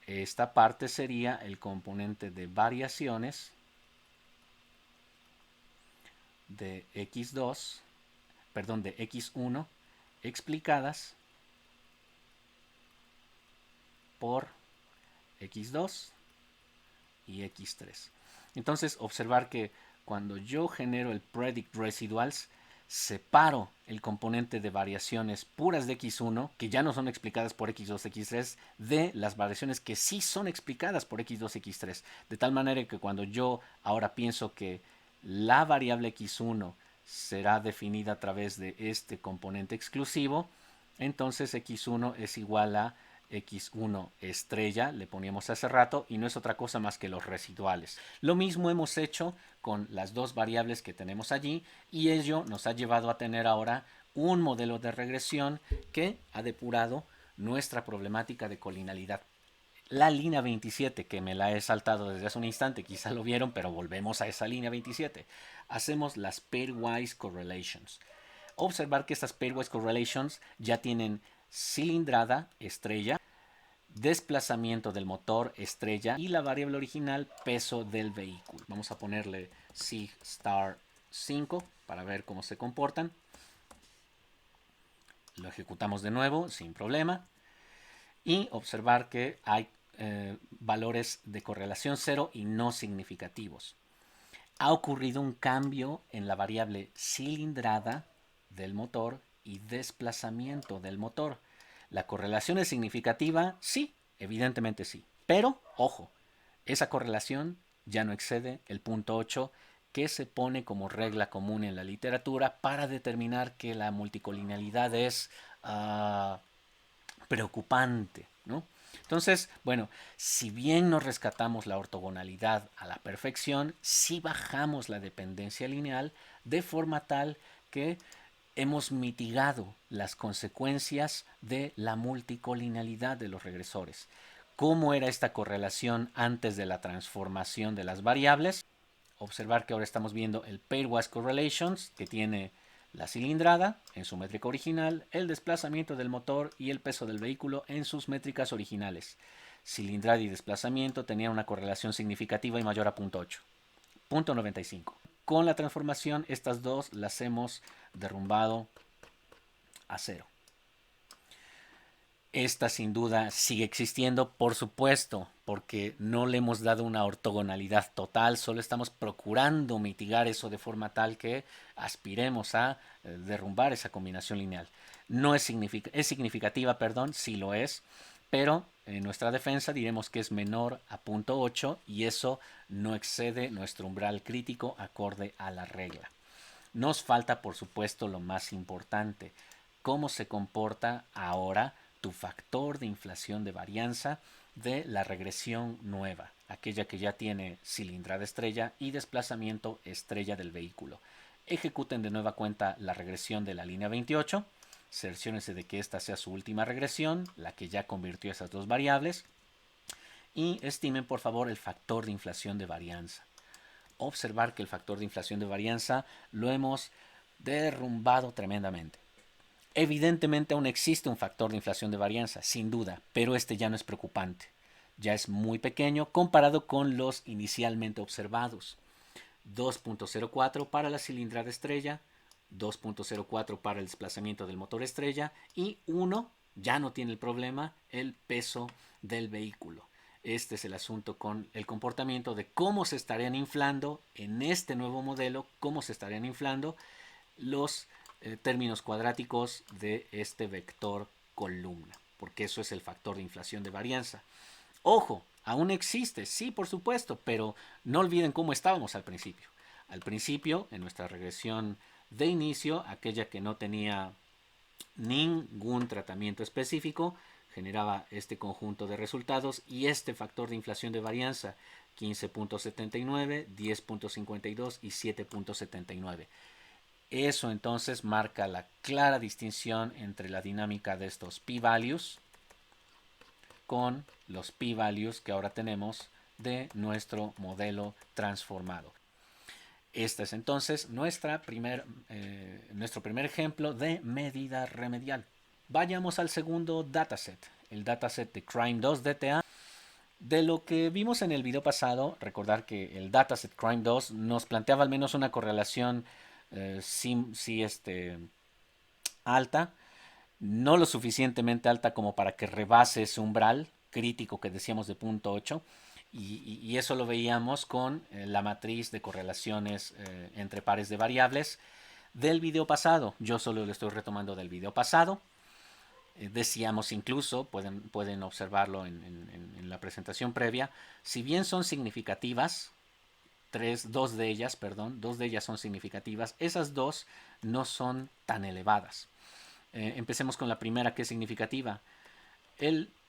Esta parte sería el componente de variaciones de x2, perdón, de x1 explicadas por x2 y x3. Entonces, observar que cuando yo genero el predict residuals, separo el componente de variaciones puras de x1, que ya no son explicadas por x2, x3, de las variaciones que sí son explicadas por x2, x3. De tal manera que cuando yo ahora pienso que la variable x1 será definida a través de este componente exclusivo, entonces x1 es igual a x1 estrella, le poníamos hace rato, y no es otra cosa más que los residuales. Lo mismo hemos hecho con las dos variables que tenemos allí y ello nos ha llevado a tener ahora un modelo de regresión que ha depurado nuestra problemática de colinalidad. La línea 27, que me la he saltado desde hace un instante, quizá lo vieron, pero volvemos a esa línea 27. Hacemos las pairwise correlations. Observar que estas pairwise correlations ya tienen cilindrada estrella, desplazamiento del motor estrella y la variable original peso del vehículo. Vamos a ponerle sig star 5 para ver cómo se comportan. Lo ejecutamos de nuevo sin problema y observar que hay valores de correlación 0 y no significativos. Ha ocurrido un cambio en la variable cilindrada del motor y desplazamiento del motor. ¿La correlación es significativa? Sí, evidentemente sí. Pero, ojo, esa correlación ya no excede el punto 8 que se pone como regla común en la literatura para determinar que la multicolinealidad es preocupante, ¿no? Entonces, bueno, si bien no rescatamos la ortogonalidad a la perfección, sí bajamos la dependencia lineal de forma tal que hemos mitigado las consecuencias de la multicolinealidad de los regresores. ¿Cómo era esta correlación antes de la transformación de las variables? Observar que ahora estamos viendo el pairwise correlations, que tiene la cilindrada en su métrica original, el desplazamiento del motor y el peso del vehículo en sus métricas originales. Cilindrada y desplazamiento tenían una correlación significativa y mayor a 0.8, 0.95. Con la transformación, estas dos las hemos derrumbado a cero. Esta sin duda sigue existiendo, por supuesto, porque no le hemos dado una ortogonalidad total, solo estamos procurando mitigar eso de forma tal que aspiremos a derrumbar esa combinación lineal. No es, es significativa, perdón, sí lo es, pero en nuestra defensa diremos que es menor a 0.8 y eso no excede nuestro umbral crítico acorde a la regla. Nos falta, por supuesto, lo más importante, cómo se comporta ahora tu factor de inflación de varianza de la regresión nueva, aquella que ya tiene cilindrada estrella y desplazamiento estrella del vehículo. Ejecuten de nueva cuenta la regresión de la línea 28, cerciórense de que esta sea su última regresión, la que ya convirtió esas dos variables, y estimen por favor el factor de inflación de varianza. Observar que el factor de inflación de varianza lo hemos derrumbado tremendamente. Evidentemente aún existe un factor de inflación de varianza, sin duda, pero este ya no es preocupante. Ya es muy pequeño comparado con los inicialmente observados. 2.04 para la cilindrada estrella, 2.04 para el desplazamiento del motor estrella y 1, ya no tiene el problema, el peso del vehículo. Este es el asunto con el comportamiento de cómo se estarían inflando en este nuevo modelo, cómo se estarían inflando los términos cuadráticos de este vector columna, porque eso es el factor de inflación de varianza. Ojo, aún existe, sí, por supuesto, pero no olviden cómo estábamos al principio. Al principio, en nuestra regresión de inicio, aquella que no tenía ningún tratamiento específico, generaba este conjunto de resultados y este factor de inflación de varianza 15.79, 10.52 y 7.79. Eso entonces marca la clara distinción entre la dinámica de estos p-values con los p-values que ahora tenemos de nuestro modelo transformado. Este es entonces nuestro primer ejemplo de medida remedial. Vayamos al segundo dataset, el dataset de Crime2 DTA. De lo que vimos en el video pasado, recordar que el dataset Crime2 nos planteaba al menos una correlación alta, no lo suficientemente alta como para que rebase ese umbral crítico que decíamos de 0.8 y eso lo veíamos con la matriz de correlaciones entre pares de variables del video pasado. Yo solo lo estoy retomando del video pasado. Decíamos incluso, pueden observarlo en la presentación previa, si bien son significativas, dos de ellas son significativas, esas dos no son tan elevadas. Empecemos con la primera, que es significativa.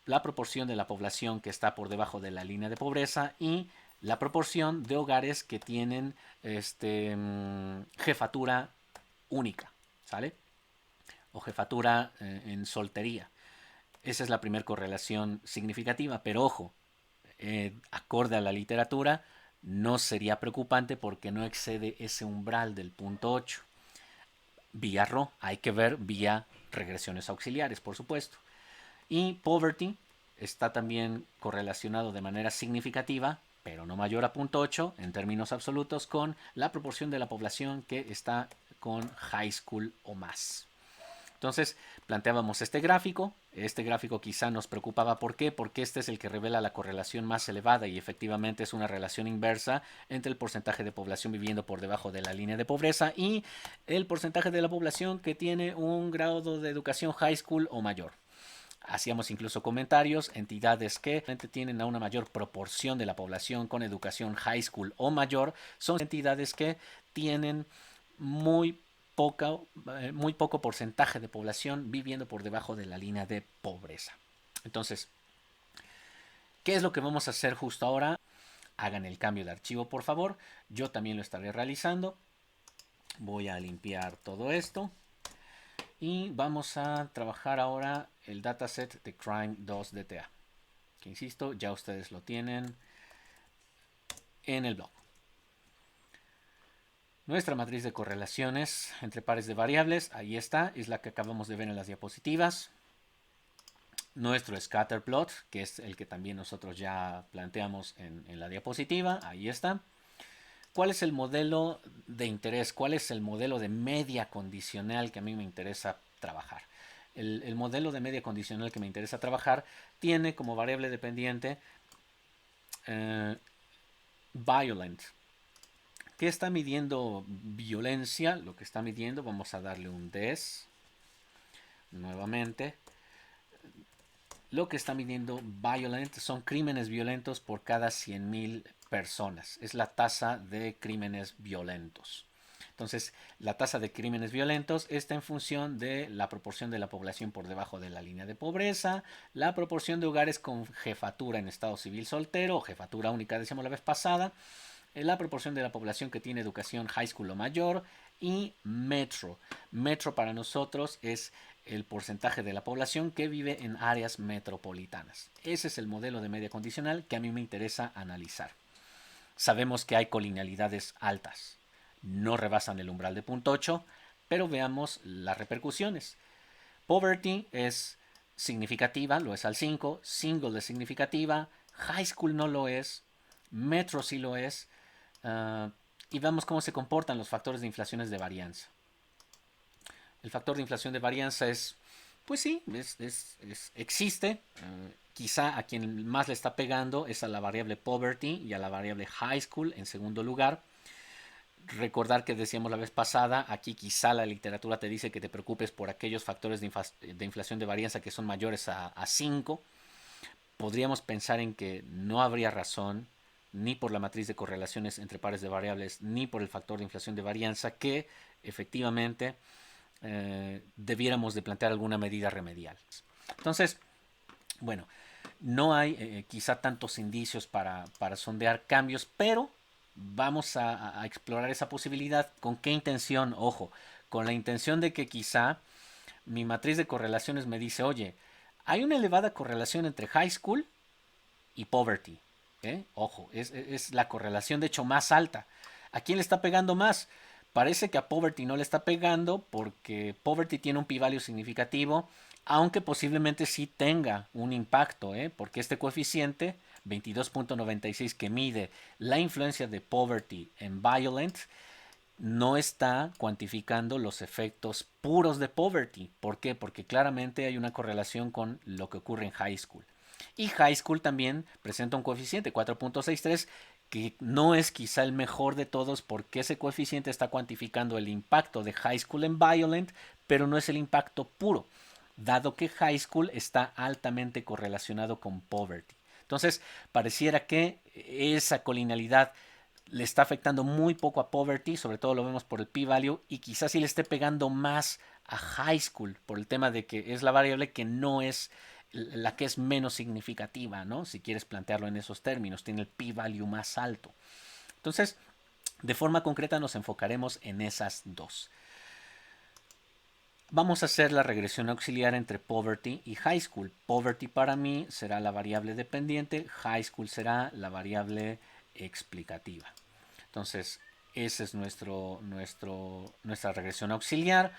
La proporción de la población que está por debajo de la línea de pobreza y la proporción de hogares que tienen jefatura única, ¿sale? O jefatura en soltería. Esa es la primera correlación significativa, pero ojo, acorde a la literatura, no sería preocupante porque no excede ese umbral del 0.8. Vía RO, hay que ver vía regresiones auxiliares, por supuesto. Y poverty está también correlacionado de manera significativa, pero no mayor a 0.8 en términos absolutos, con la proporción de la población que está con high school o más. Entonces planteábamos este gráfico. Este gráfico quizá nos preocupaba. ¿Por qué? Porque este es el que revela la correlación más elevada y efectivamente es una relación inversa entre el porcentaje de población viviendo por debajo de la línea de pobreza y el porcentaje de la población que tiene un grado de educación high school o mayor. Hacíamos incluso comentarios, entidades que tienen a una mayor proporción de la población con educación high school o mayor, son entidades que tienen muy poco porcentaje de población viviendo por debajo de la línea de pobreza. Entonces, ¿qué es lo que vamos a hacer justo ahora? Hagan el cambio de archivo, por favor. Yo también lo estaré realizando. Voy a limpiar todo esto. Y vamos a trabajar ahora el dataset de Crime 2 DTA. Que insisto, ya ustedes lo tienen en el blog. Nuestra matriz de correlaciones entre pares de variables, ahí está, es la que acabamos de ver en las diapositivas. Nuestro scatter plot, que es el que también nosotros ya planteamos en la diapositiva, ahí está. ¿Cuál es el modelo de interés? ¿Cuál es el modelo de media condicional que a mí me interesa trabajar? El modelo de media condicional que me interesa trabajar tiene como variable dependiente violent. ¿Qué está midiendo violencia? Lo que está midiendo, vamos a darle un des. Nuevamente. Lo que está midiendo violent son crímenes violentos por cada 100.000 personas. Es la tasa de crímenes violentos. Entonces, la tasa de crímenes violentos está en función de la proporción de la población por debajo de la línea de pobreza, la proporción de hogares con jefatura en estado civil soltero o jefatura única, decíamos la vez pasada, la proporción de la población que tiene educación high school o mayor y metro. Metro para nosotros es el porcentaje de la población que vive en áreas metropolitanas. Ese es el modelo de media condicional que a mí me interesa analizar. Sabemos que hay colinealidades altas, no rebasan el umbral de 0.8, pero veamos las repercusiones. Poverty es significativa, lo es al 5, single es significativa, high school no lo es, metro sí lo es, y vemos cómo se comportan los factores de inflaciones de varianza. El factor de inflación de varianza es, pues sí, existe. Quizá a quien más le está pegando es a la variable poverty y a la variable high school en segundo lugar. Recordar que decíamos la vez pasada, aquí quizá la literatura te dice que te preocupes por aquellos factores de inflación de varianza que son mayores a 5. Podríamos pensar en que no habría razón ni por la matriz de correlaciones entre pares de variables ni por el factor de inflación de varianza que efectivamente debiéramos de plantear alguna medida remedial. Entonces, bueno, no hay quizá tantos indicios para sondear cambios, pero vamos a explorar esa posibilidad. ¿Con qué intención? Ojo, con la intención de que quizá mi matriz de correlaciones me dice, oye, hay una elevada correlación entre high school y poverty. Ojo, es la correlación de hecho más alta. ¿A quién le está pegando más? Parece que a poverty no le está pegando porque poverty tiene un p-value significativo, aunque posiblemente sí tenga un impacto, porque este coeficiente 22.96 que mide la influencia de poverty en violent no está cuantificando los efectos puros de poverty. ¿Por qué? Porque claramente hay una correlación con lo que ocurre en high school. Y high school también presenta un coeficiente 4.63 que no es quizá el mejor de todos porque ese coeficiente está cuantificando el impacto de high school en violent, pero no es el impacto puro, dado que high school está altamente correlacionado con poverty. Entonces, pareciera que esa colinealidad le está afectando muy poco a poverty, sobre todo lo vemos por el p-value, y quizás sí le esté pegando más a high school por el tema de que es la variable que no es la que es menos significativa, ¿no? Si quieres plantearlo en esos términos, tiene el p-value más alto. Entonces, de forma concreta nos enfocaremos en esas dos. Vamos a hacer la regresión auxiliar entre poverty y high school. Poverty para mí será la variable dependiente, high school será la variable explicativa. Entonces, esa es nuestra regresión auxiliar.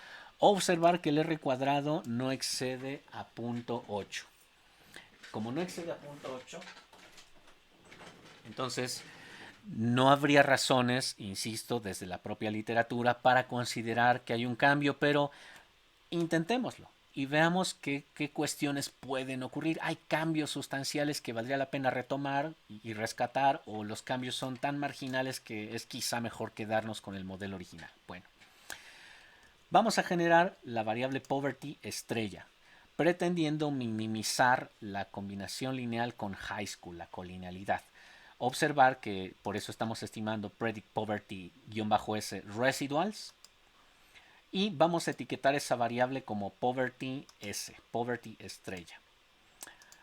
Observar que el R cuadrado no excede a 0.8. Como no excede a 0.8, entonces no habría razones, insisto, desde la propia literatura para considerar que hay un cambio, pero Intentémoslo y veamos qué cuestiones pueden ocurrir. Hay cambios sustanciales que valdría la pena retomar y rescatar, o los cambios son tan marginales que es quizá mejor quedarnos con el modelo original. Bueno, vamos a generar la variable poverty estrella, pretendiendo minimizar la combinación lineal con high school, la colinealidad. Observar que por eso estamos estimando predict poverty-s residuals, y vamos a etiquetar esa variable como poverty S, poverty estrella.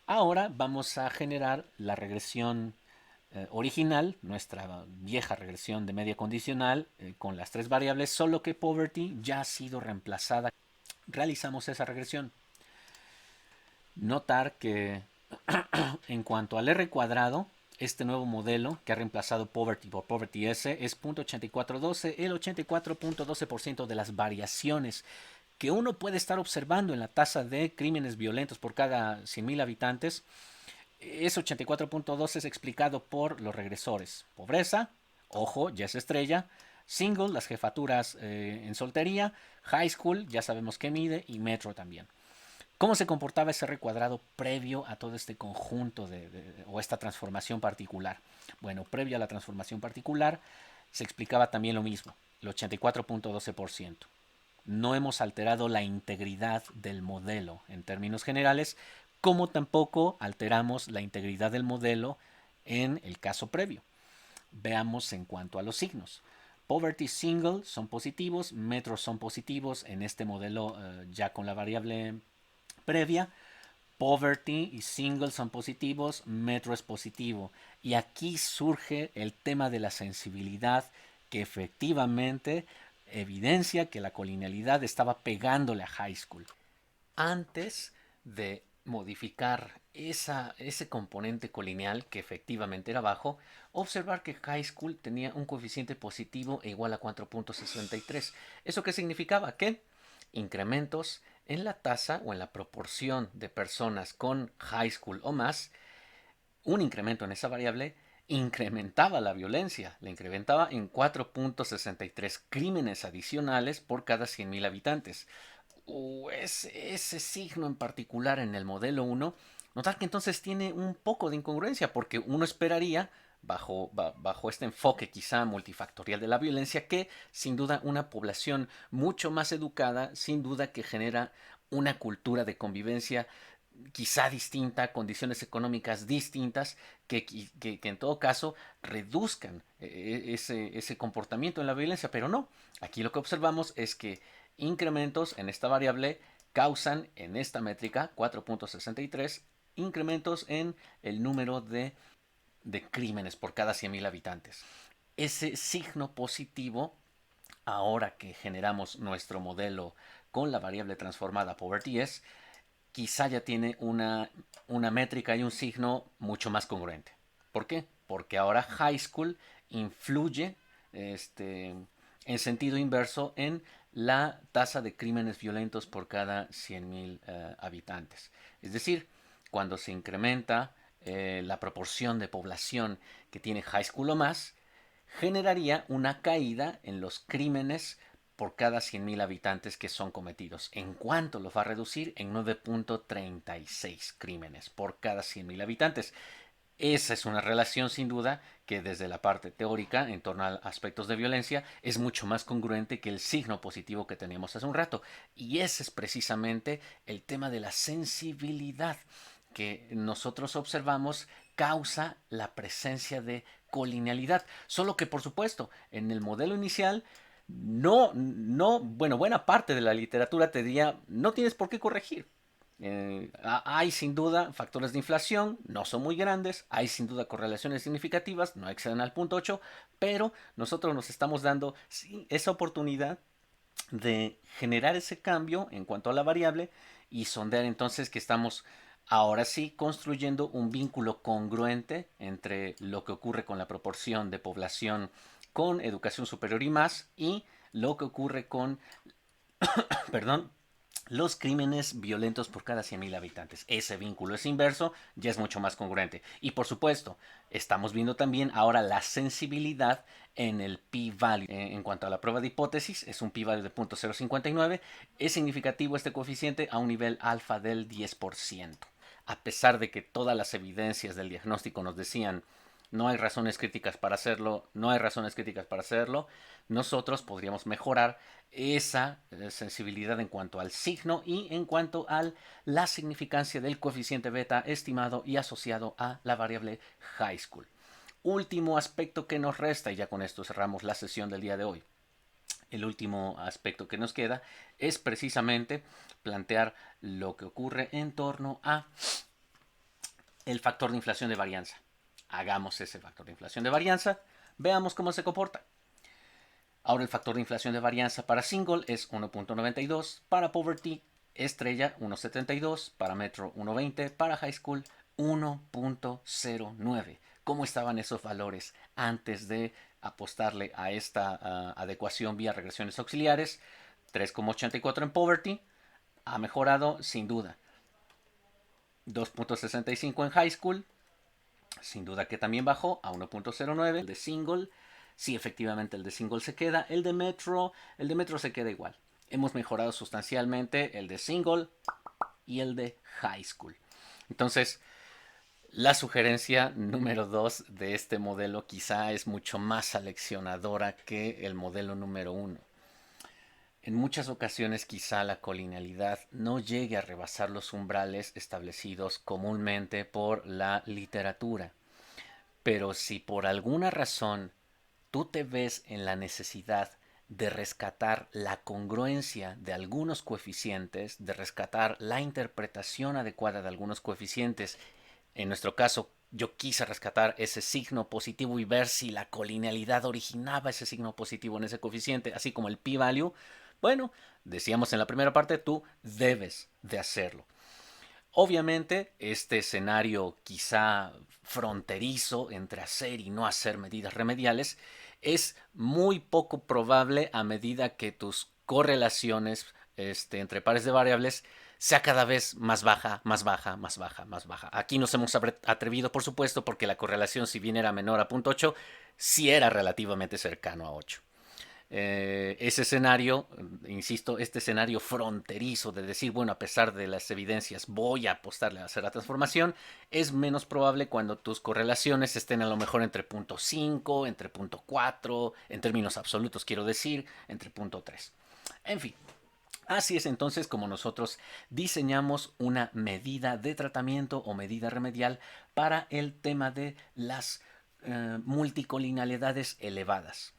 Ahora vamos a generar la regresión original, nuestra vieja regresión de media condicional con las tres variables, solo que poverty ya ha sido reemplazada. Realizamos esa regresión. Notar que en cuanto al R cuadrado, este nuevo modelo que ha reemplazado poverty por poverty S es 0.8412, el 84.12% de las variaciones que uno puede estar observando en la tasa de crímenes violentos por cada 100.000 habitantes. Ese 84.2 es explicado por los regresores. Pobreza, ojo, ya es estrella. Single, las jefaturas en soltería. High school, ya sabemos qué mide. Y metro también. ¿Cómo se comportaba ese recuadrado previo a todo este conjunto o esta transformación particular? Bueno, previo a la transformación particular se explicaba también lo mismo, el 84.12%. No hemos alterado la integridad del modelo en términos generales, como tampoco alteramos la integridad del modelo en el caso previo. Veamos en cuanto a los signos. Poverty single son positivos, metros son positivos en este modelo ya con la variable previa. Poverty y single son positivos, metro es positivo. Y aquí surge el tema de la sensibilidad, que efectivamente evidencia que la colinealidad estaba pegándole a high school. Antes de modificar ese componente colineal, que efectivamente era bajo, observar que high school tenía un coeficiente positivo e igual a 4.63. ¿Eso qué significaba? Que incrementos en la tasa o en la proporción de personas con high school o más, un incremento en esa variable incrementaba la violencia, la incrementaba en 4.63 crímenes adicionales por cada 100.000 habitantes. Ese signo en particular en el modelo 1, notar que entonces tiene un poco de incongruencia, porque uno esperaría, bajo este enfoque quizá multifactorial de la violencia, que sin duda una población mucho más educada, sin duda que genera una cultura de convivencia quizá distinta, condiciones económicas distintas, que en todo caso reduzcan ese comportamiento en la violencia, pero no. Aquí lo que observamos es que incrementos en esta variable causan en esta métrica 4.63 incrementos en el número de crímenes por cada 100.000 habitantes. Ese signo positivo, ahora que generamos nuestro modelo con la variable transformada poverty S, quizá ya tiene una métrica y un signo mucho más congruente. ¿Por qué? Porque ahora high school influye en sentido inverso en la tasa de crímenes violentos por cada 100.000 habitantes. Es decir, cuando se incrementa la proporción de población que tiene high school o más, generaría una caída en los crímenes por cada 100.000 habitantes que son cometidos. ¿En cuánto los va a reducir? En 9.36 crímenes por cada 100.000 habitantes. Esa es una relación sin duda que desde la parte teórica en torno a aspectos de violencia es mucho más congruente que el signo positivo que teníamos hace un rato. Y ese es precisamente el tema de la sensibilidad que nosotros observamos causa la presencia de colinealidad. Solo que por supuesto en el modelo inicial bueno, buena parte de la literatura te diría no tienes por qué corregir. Hay sin duda factores de inflación, no son muy grandes, hay sin duda correlaciones significativas, no exceden al 0.8, pero nosotros nos estamos dando esa oportunidad de generar ese cambio en cuanto a la variable y sondear entonces que estamos ahora sí construyendo un vínculo congruente entre lo que ocurre con la proporción de población con educación superior y más y lo que ocurre con, perdón, los crímenes violentos por cada 100.000 habitantes. Ese vínculo es inverso, ya es mucho más congruente. Y por supuesto, estamos viendo también ahora la sensibilidad en el p-value. En cuanto a la prueba de hipótesis, es un p-value de 0.059. Es significativo este coeficiente a un nivel alfa del 10%. A pesar de que todas las evidencias del diagnóstico nos decían no hay razones críticas para hacerlo, no hay razones críticas para hacerlo, nosotros podríamos mejorar esa sensibilidad en cuanto al signo y en cuanto a la significancia del coeficiente beta estimado y asociado a la variable high school. Último aspecto que nos resta, y ya con esto cerramos la sesión del día de hoy. El último aspecto que nos queda es precisamente plantear lo que ocurre en torno a el factor de inflación de varianza. Hagamos ese factor de inflación de varianza, veamos cómo se comporta. Ahora el factor de inflación de varianza para single es 1.92, para poverty estrella 1.72, para metro 1.20, para high school 1.09. ¿Cómo estaban esos valores antes de apostarle a esta adecuación vía regresiones auxiliares? 3.84 en poverty, ha mejorado sin duda. 2.65 en high school, sin duda que también bajó a 1.09. El de single, sí, efectivamente el de single se queda. El de metro se queda igual. Hemos mejorado sustancialmente el de single y el de high school. Entonces, la sugerencia número 2 de este modelo quizá es mucho más seleccionadora que el modelo número 1. En muchas ocasiones quizá la colinealidad no llegue a rebasar los umbrales establecidos comúnmente por la literatura. Pero si por alguna razón tú te ves en la necesidad de rescatar la congruencia de algunos coeficientes, de rescatar la interpretación adecuada de algunos coeficientes, en nuestro caso yo quise rescatar ese signo positivo y ver si la colinealidad originaba ese signo positivo en ese coeficiente, así como el p-value. Bueno, decíamos en la primera parte, tú debes de hacerlo. Obviamente, este escenario quizá fronterizo entre hacer y no hacer medidas remediales es muy poco probable a medida que tus correlaciones entre pares de variables sea cada vez más baja, más baja, más baja, más baja. Aquí nos hemos atrevido, por supuesto, porque la correlación, si bien era menor a 0.8, sí era relativamente cercano a 8. Ese escenario, insisto, este escenario fronterizo de decir, bueno, a pesar de las evidencias voy a apostarle a hacer la transformación, es menos probable cuando tus correlaciones estén a lo mejor entre 0.5, entre 0.4, en términos absolutos quiero decir, entre 0.3. En fin, así es entonces como nosotros diseñamos una medida de tratamiento o medida remedial para el tema de las multicolinealidades elevadas.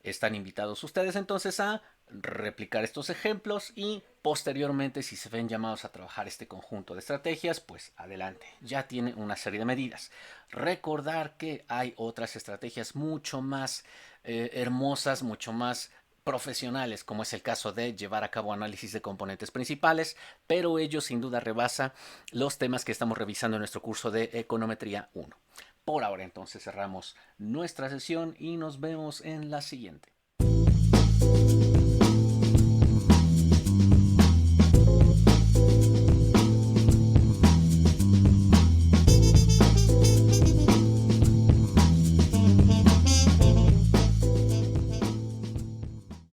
Están invitados ustedes entonces a replicar estos ejemplos y posteriormente, si se ven llamados a trabajar este conjunto de estrategias, pues adelante, ya tiene una serie de medidas. Recordar que hay otras estrategias mucho más hermosas, mucho más profesionales, como es el caso de llevar a cabo análisis de componentes principales, pero ello sin duda rebasa los temas que estamos revisando en nuestro curso de Econometría 1. Por ahora entonces cerramos nuestra sesión y nos vemos en la siguiente.